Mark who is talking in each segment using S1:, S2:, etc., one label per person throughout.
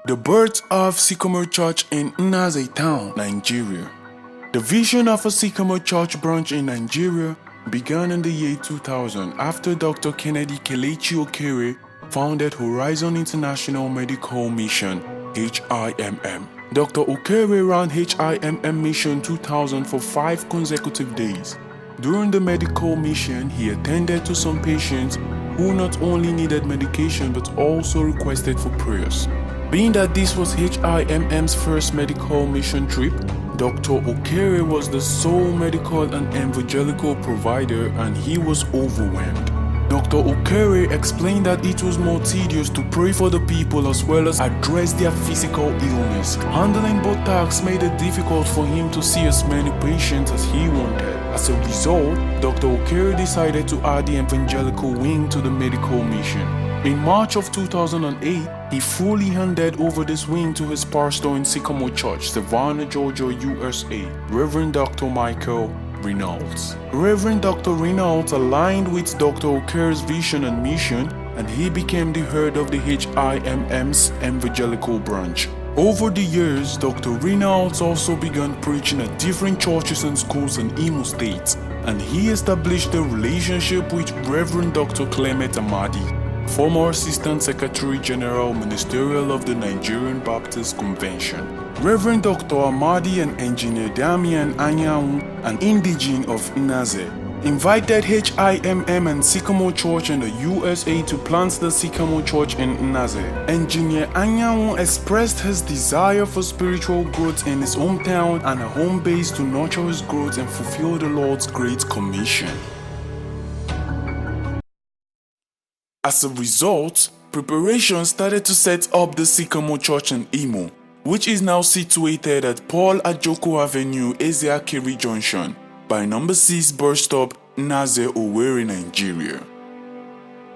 S1: The birth of Sycamore Church in Naze town, Nigeria. The vision of a Sycamore Church branch in Nigeria began in the year 2000 after Dr. Kennedy Kelechi Okere founded Horizon International Medical Mission, HIMM. Dr. Okere ran HIMM Mission 2000 for 5 consecutive days. During the medical mission, he attended to some patients who not only needed medication but also requested for prayers. Being that this was HIMM's first medical mission trip, Dr. Okere was the sole medical and evangelical provider and he was overwhelmed. Dr. Okere explained that it was more tedious to pray for the people as well as address their physical illness. Handling both tasks made it difficult for him to see as many patients as he wanted. As a result, Dr. Okere decided to add the evangelical wing to the medical mission. In March of 2008, he fully handed over this wing to his pastor in Sycamore Church, Savanna, Georgia, USA, Reverend Dr. Michael Reynolds. Reverend Dr. Reynolds aligned with Dr. Okere's vision and mission, and he became the head of the HIMM's evangelical branch. Over the years, Dr. Reynolds also began preaching at different churches and schools in Imo State, and he established a relationship with Reverend Dr. Clement Amadi, former Assistant Secretary General Ministerial of the Nigerian Baptist Convention. Reverend Dr. Amadi and Engineer Damian Anyanwu, an indigene of Naze, invited HIMM and Sycamore Church in the USA to plant the Sycamore Church in Naze. Engineer Anyanwu expressed his desire for spiritual growth in his hometown and a home base to nurture his growth and fulfill the Lord's Great Commission. As a result, preparations started to set up the Sycamore Church in Imo, which is now situated at Paul Ajoko Avenue, Ezeakiri Junction, by number 6 bus stop, Naze, Owerri, Nigeria.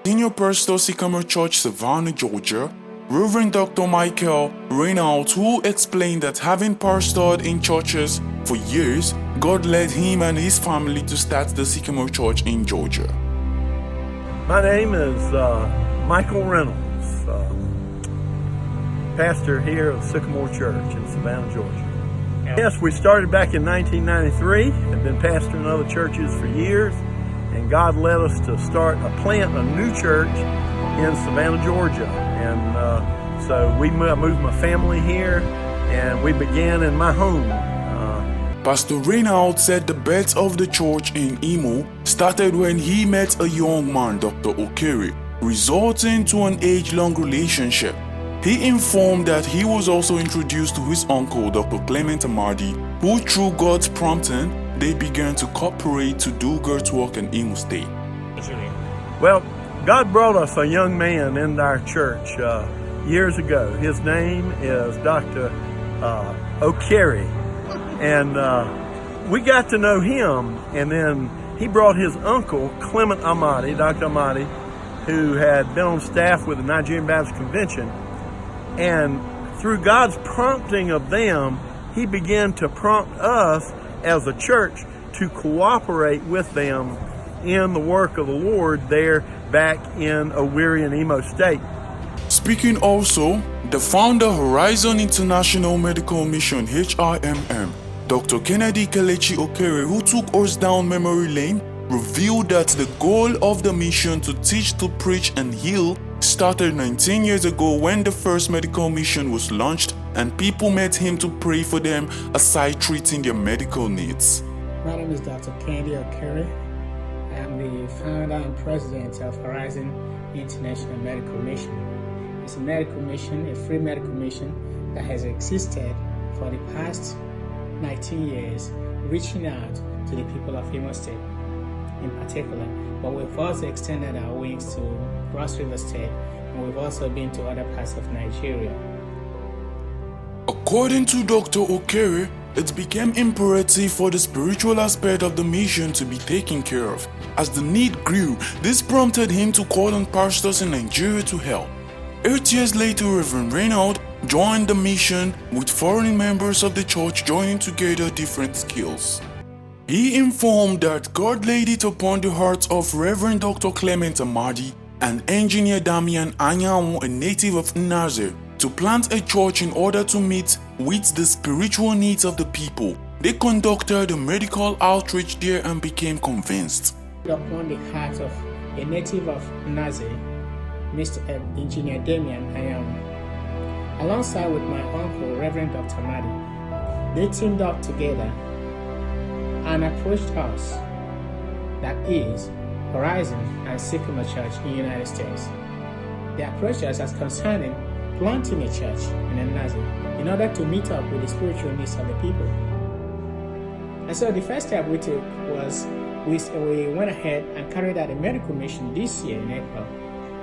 S1: Senior Pastor Sycamore Church, Savanna, Georgia, Reverend Dr. Michael Reynolds, who explained that having pastored in churches for years, God led him and his family to start the Sycamore Church in Georgia.
S2: My name is Michael Reynolds, pastor here of Sycamore Church in Savannah, Georgia. Yes, we started back in 1993, have been pastoring other churches for years, and God led us to plant a new church in Savannah, Georgia. And so I moved my family here, and we began in my home.
S1: Pastor Reynolds said the birth of the church in Imo started when he met a young man, Dr. Okere, resulting to an age-long relationship. He informed that he was also introduced to his uncle, Dr. Clement Amadi, who through God's prompting, they began to cooperate to do God's work in Imo State.
S2: Well, God brought us a young man into our church years ago. His name is Dr. Okere. And we got to know him, and then he brought his uncle, Clement Amadi, Dr. Amadi, who had been on staff with the Nigerian Baptist Convention. And through God's prompting of them, he began to prompt us as a church to cooperate with them in the work of the Lord there back in Owerri and Imo State.
S1: Speaking also, the founder Horizon International Medical Mission, HIMM, Dr. Kennedy Kelechi Okere, who took us down memory lane, revealed that the goal of the mission to teach, to preach, and heal started 19 years ago when the first medical mission was launched and people met him to pray for them aside treating their medical needs.
S3: My name is Dr. Kennedy Okere. I am the founder and president of Horizon International Medical Mission. It's a medical mission, a free medical mission that has existed for the past 19 years, reaching out to the people of Imo State in particular. But we've also extended our wings to Cross River State, and we've also been to other parts of Nigeria.
S1: According to Dr. Okere, it became imperative for the spiritual aspect of the mission to be taken care of. As the need grew, this prompted him to call on pastors in Nigeria to help. 8 years later, Reverend Reynolds joined the mission, with foreign members of the church joining together different skills. He informed that God laid it upon the hearts of Reverend Dr. Clement Amadi and Engineer Damian Anyanwu, a native of Naze, to plant a church in order to meet with the spiritual needs of the people. They conducted a medical outreach there and became convinced.
S3: Upon the heart of a native of Naze, Mr. Engineer Damien, alongside with my uncle, Reverend Dr. Madi, they teamed up together and approached us, that is, Horizon and Sycamore Church in the United States. They approached us as concerning planting a church in Naze in order to meet up with the spiritual needs of the people. And so the first step we took was we went ahead and carried out a medical mission this year in April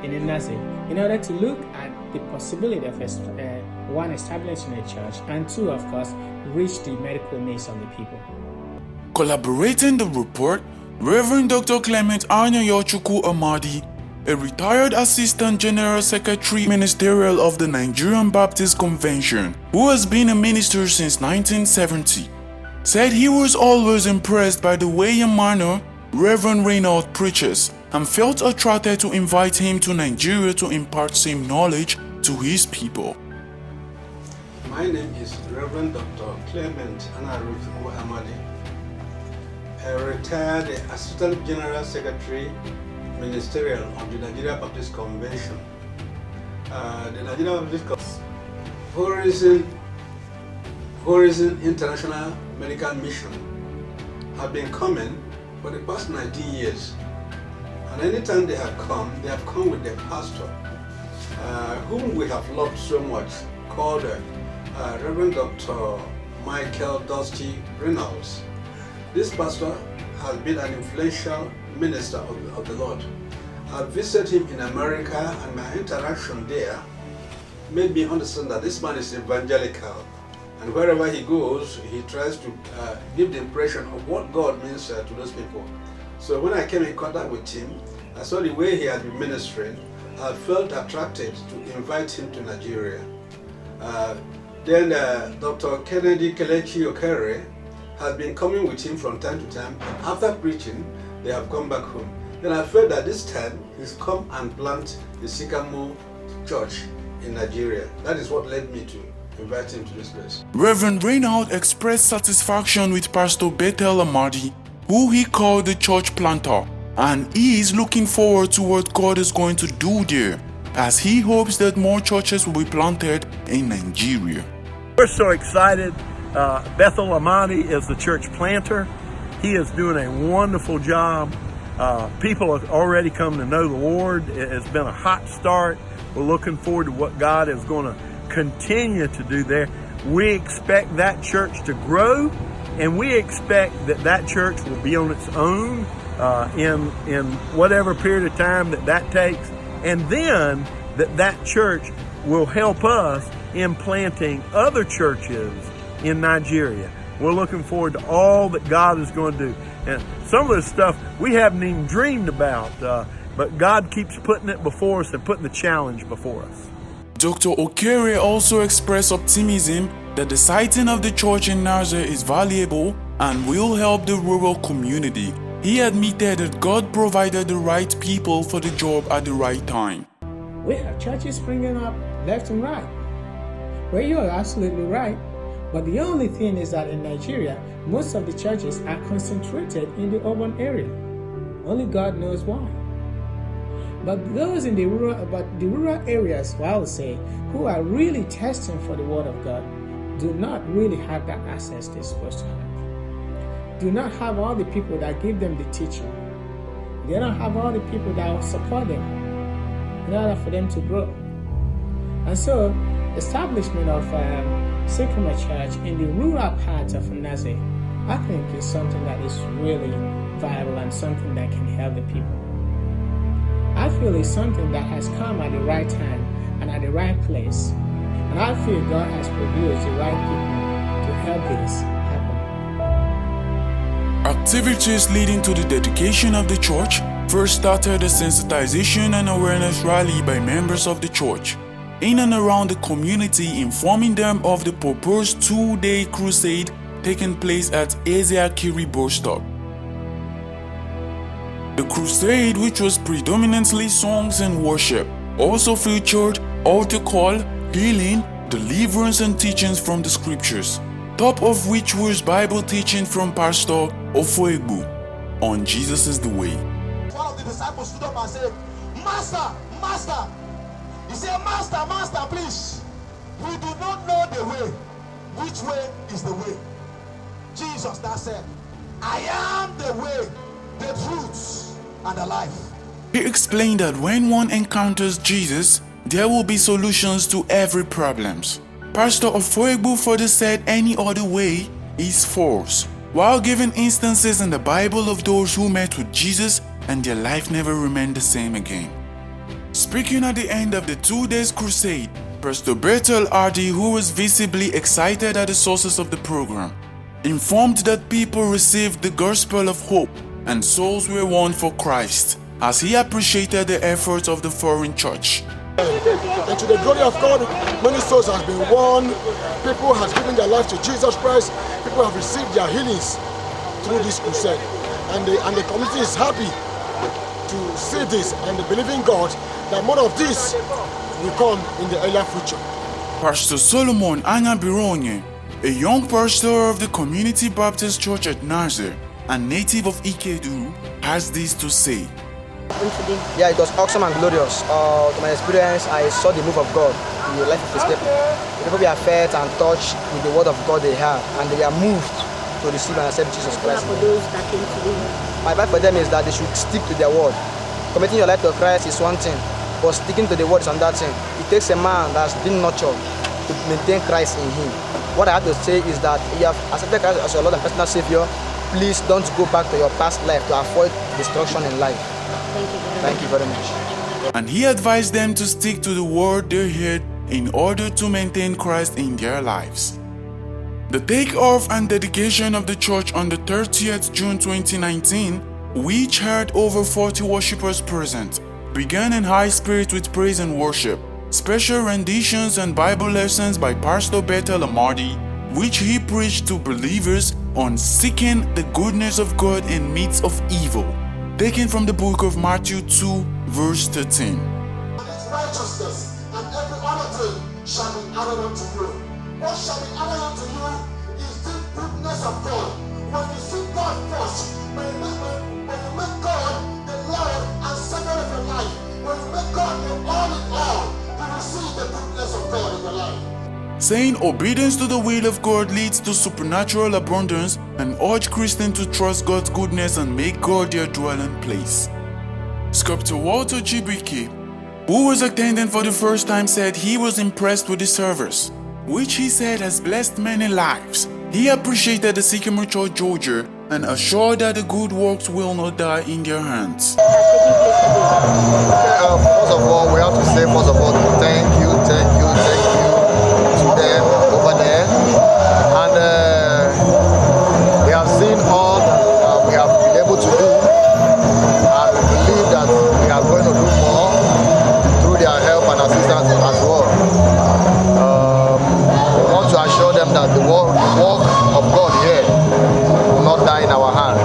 S3: in Naze in order to look at the possibility of one, establishing a church, and two, of course, reach the medical needs of the people.
S1: Collaborating the report, Reverend Dr. Clement Anyayochukwu Amadi, a retired Assistant General Secretary Ministerial of the Nigerian Baptist Convention, who has been a minister since 1970, said he was always impressed by the way and manner Reverend Reynald preaches and felt attracted to invite him to Nigeria to impart same knowledge to his people.
S4: My name is Reverend Dr. Clement Anyayochukwu Amadi, a retired Assistant General Secretary Ministerial of the Nigeria Baptist Convention. The Nigeria Baptist Convention, Horizon International Medical Mission have been coming for the past 19 years. And anytime they have come with their pastor, whom we have loved so much, called Reverend Dr. Michael Dusty Reynolds. This pastor has been an influential minister of the Lord. I visited him in America, and my interaction there made me understand that this man is evangelical. And wherever he goes, he tries to give the impression of what God means to those people. So when I came in contact with him, I saw the way he had been ministering. I felt attracted to invite him to Nigeria. Then Dr. Kennedy Kelechi Okere has been coming with him from time to time. After preaching, they have come back home. Then I felt that this time he's come and plant the Sycamore Church in Nigeria. That is what led me to invite him to this place.
S1: Reverend Reynald expressed satisfaction with Pastor Bethel Amadi, who he called the church planter, and he is looking forward to what God is going to do there, as he hopes that more churches will be planted in Nigeria.
S2: We're so excited. Bethel Amadi is the church planter. He is doing a wonderful job. People have already come to know the Lord. It has been a hot start. We're looking forward to what God is going to continue to do there. We expect that church to grow, and we expect that that church will be on its own in whatever period of time that takes, and then that church will help us in planting other churches in Nigeria. We're looking forward to all that God is going to do. And some of the stuff we haven't even dreamed about, but God keeps putting it before us and putting the challenge before us.
S1: Dr. Okere also expressed optimism that the siting of the church in Naze is valuable and will help the rural community. He admitted that God provided the right people for the job at the right time.
S3: We have churches springing up left and right. Well, you are absolutely right. But the only thing is that in Nigeria, most of the churches are concentrated in the urban area. Only God knows why. But those in the rural areas, well, I would say, who are really testing for the Word of God, do not really have that access they're supposed to have. Do not have all the people that give them the teaching. They don't have all the people that will support them in order for them to grow. And so, establishment of Sycamore Church in the rural parts of Naze, I think is something that is really viable and something that can help the people. I feel it's something that has come at the right time and at the right place. And I feel God has produced the right people to help this happen.
S1: Activities leading to the dedication of the church first started a sensitization and awareness rally by members of the church in and around the community, informing them of the proposed 2-day crusade taking place at Ezeakiri bus stop. The crusade, which was predominantly songs and worship, also featured altar call, healing, deliverance, and teachings from the scriptures, top of which was Bible teaching from Pastor Ofoegbu on Jesus is the way.
S5: One of the disciples stood up and said, Master, Master. He said, Master, Master, please. We do not know the way. Which way is the way? Jesus now said, I am the way, the truth, and the life.
S1: He explained that when one encounters Jesus, there will be solutions to every problem. Pastor Ofoegbu further said any other way is false, while giving instances in the Bible of those who met with Jesus and their life never remained the same again. Speaking at the end of the 2 days crusade, Pastor Bertel Ardi, who was visibly excited at the sources of the program, informed that people received the gospel of hope and souls were won for Christ, as he appreciated the efforts of the foreign church.
S6: And to the glory of God, many souls have been won. People have given their life to Jesus Christ. People have received their healings through this crusade. And the community is happy to see this and believe in God that more of this will come in the earlier future.
S1: Pastor Solomon Anyabironye, a young pastor of the Community Baptist Church at Naze and native of Ikedu, has this to say.
S7: Yeah, it was awesome and glorious. To my experience, I saw the move of God in the life of His people. The people were fed and touched with the word of God they have, and they are moved to receive and accept Jesus Christ.
S8: For those that came to Him,
S7: my advice for them is that they should stick to their word. Committing your life to Christ is one thing, but sticking to the word is another thing. It takes a man that's been nurtured to maintain Christ in him. What I have to say is that if you have accepted Christ as your Lord and personal Savior, please don't go back to your past life to avoid destruction in life. Thank you very much.
S1: And he advised them to stick to the word they heard in order to maintain Christ in their lives. The take-off and dedication of the church on the 30th June 2019, which had over 40 worshippers present, began in high spirit with praise and worship, special renditions and Bible lessons by Pastor Bertel Amadi, which he preached to believers on seeking the goodness of God in midst of evil, taken from the book of Matthew 2, verse 13.
S6: Righteousness and every other thing shall be added unto you. What shall be added unto you is the goodness of God. When you seek God first, when you make God the Lord and Savior of your life, when you make God the all in all, you will see the goodness of God in your life.
S1: Saying obedience to the will of God leads to supernatural abundance and urge Christians to trust God's goodness and make God their dwelling place. Sculptor Walter GBK, who was attending for the first time, said he was impressed with the service, which he said has blessed many lives. He appreciated the Sycamore Church Georgia and assured that the good works will not die in their hands.
S9: First of all, we have to say, thank you to them over there. And we have seen all that we have been able to do. And we believe that we are going to do more through their help and assistance as well. We want to assure them that the work of God here will not die in our hands.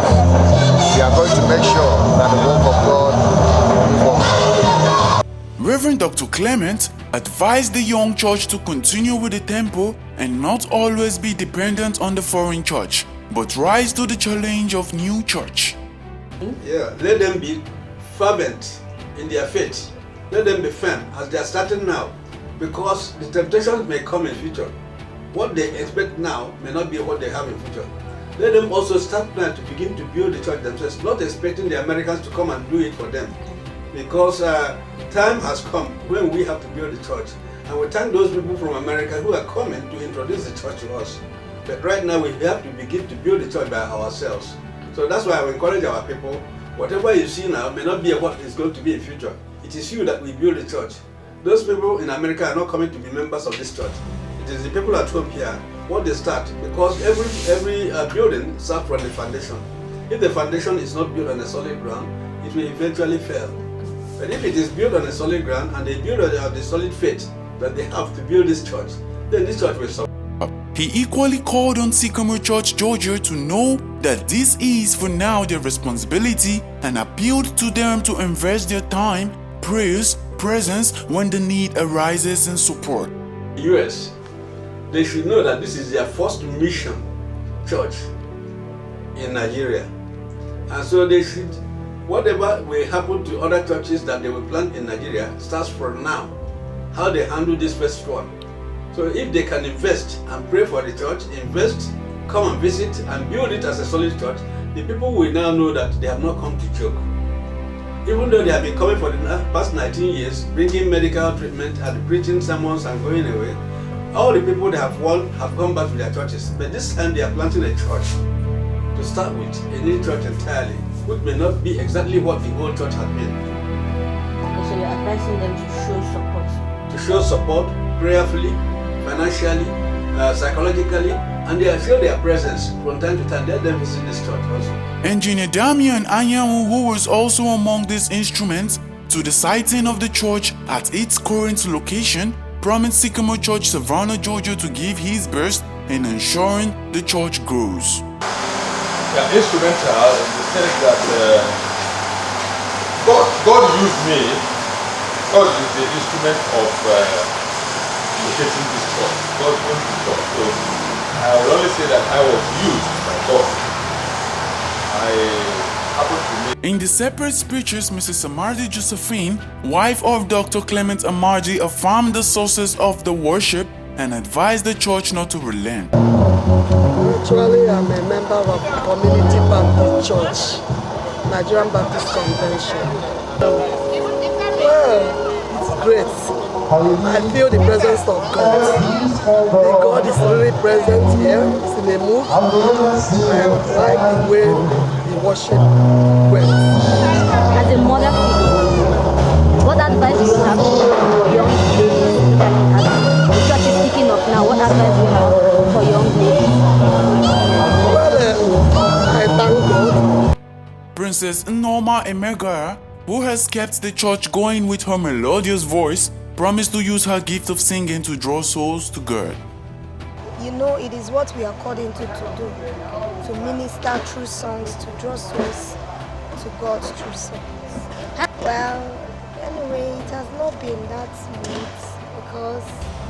S9: We are going to make sure that the work of God will forward.
S1: Reverend Dr. Clement advised the young church to continue with the tempo and not always be dependent on the foreign church, but rise to the challenge of new church.
S4: Yeah, let them be fervent in their faith. Let them be firm as they are starting now, because the temptations may come in future. What they expect now may not be what they have in future. Let them also start now to begin to build the church themselves, not expecting the Americans to come and do it for them. Because time has come when we have to build the church. And we thank those people from America who are coming to introduce the church to us. But right now we have to begin to build the church by ourselves. So that's why I encourage our people, whatever you see now may not be what is going to be in future. It is you that we build the church. Those people in America are not coming to be members of this church. It is the people at home here, what they start, because every building starts from the foundation. If the foundation is not built on a solid ground, it will eventually fail. But if it is built on a solid ground and they build on the solid faith that they have to build this church, then this church will survive.
S1: He equally called on Sycamore Church Georgia to know that this is for now their responsibility and appealed to them to invest their time, prayers, presence when the need arises in support.
S4: US, they should know that this is their first mission church in Nigeria. And so they should, whatever will happen to other churches that they will plant in Nigeria starts from now, how they handle this first one. So if they can invest and pray for the church, invest, come and visit and build it as a solid church, the people will now know that they have not come to joke. Even though they have been coming for the past 19 years, bringing medical treatment and preaching sermons and going away, all the people they have won have gone back to their churches. But this time they are planting a church to start with, a new church entirely, which may not be exactly what the old church had been.
S8: So you're advising them to show support?
S4: To show support prayerfully, financially, psychologically, and they show their presence from time to time. Let them visit this church also.
S1: Engineer Damian Anyanwu, who was also among these instruments to the siting of the church at its current location, promised Sycamore Church, Savanna, Georgia, to give his best in ensuring the church grows.
S10: They are instrumental in the sense that God used me. God is the instrument of locating this church. God owns the church. So I will only say that I was used by God. I happened to meet.
S1: In the separate speeches, Mrs. Amardi Josephine, wife of Dr. Clement Amardi, affirmed the sources of the worship and advised the church not to relent.
S11: Actually, I'm a member of the Community Baptist Church, Nigerian Baptist Convention. Well, it's great. I feel the presence of God. The God is really present here. It's in a mood. I like the way the worship went.
S8: As a mother figure, what advice do you have for young ladies? As the church is picking up now, what advice do you have for young ladies?
S11: Well, I thank God.
S1: Princess Norma Emegara, who has kept the church going with her melodious voice, promised to use her gift of singing to draw souls to God.
S12: You know, it is what we are called into to do, to minister through songs, to draw souls to God through songs. Well, anyway, it has not been that smooth because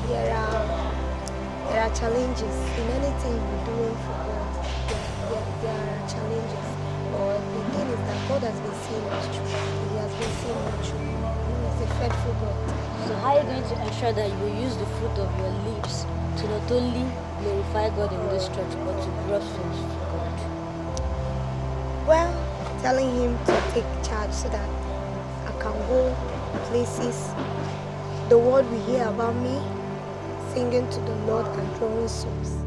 S12: there are challenges in anything you're doing for God. There are challenges, but the thing is that God has been seeing us through. He has been seeing us through. He is a faithful God.
S8: So how are you going to ensure that you will use the fruit of your lips to not only glorify God in this church, but to draw souls to God?
S12: Well, telling him to take charge so that I can go places. The word we hear about me, singing to the Lord and drawing souls.